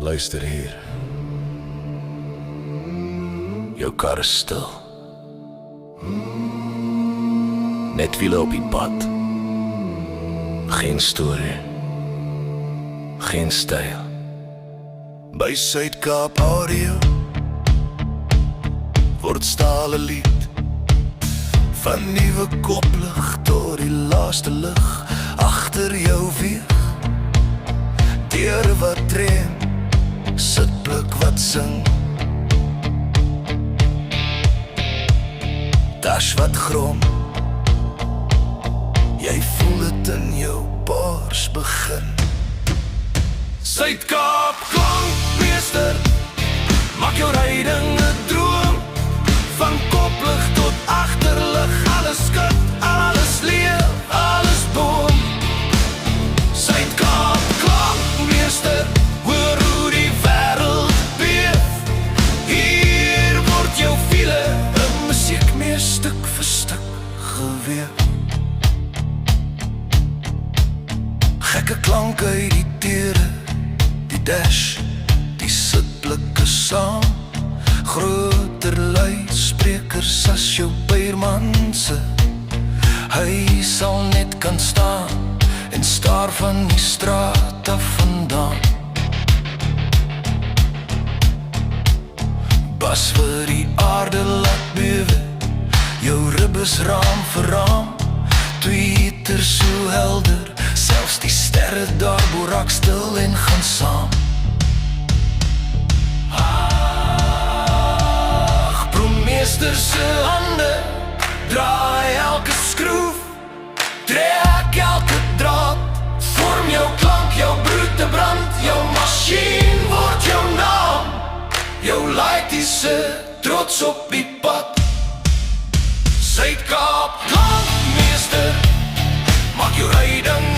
Luister hier. Jou kar is stil. Net wiele op die pad. Geen storie. Geen styl. By Suid-Kaap Audio word stale lied, van nuwe koplig tot die laaste lig agter jou wieg. Deure wat tren, sitblik wat sing, das wat grom, jy voel het in jou bors begin. Suid-Kaap klankmeester, maak jou ryding 'n droom, van koplig tot agterlig, alles skud, alles leef, alles boom. Suid-Kaap klankmeester, hoor hoe die wêreld beef. Hier word jou file 'n musiek meer stuk vir stuk geweef. Gekke klanke uit die deure, die dash, die sitblikke saam, groter luidsprekers as jou buurman se. Hy sal net kan staan en staar van die straat af vandaan. Bas vir die aarde laat bewe, jou ribbes raam vir raam, Twitter so helder, selfs die sterre daar bo raak stil en gaan saam. Ag, promeester se hande, draai elke skroef, trek elke draad, vorm jou klank, jou brute brand, jou masjien word jou naam, jou laitiese trots op die pad. Suid-Kaap klankmeester, maak jou ryding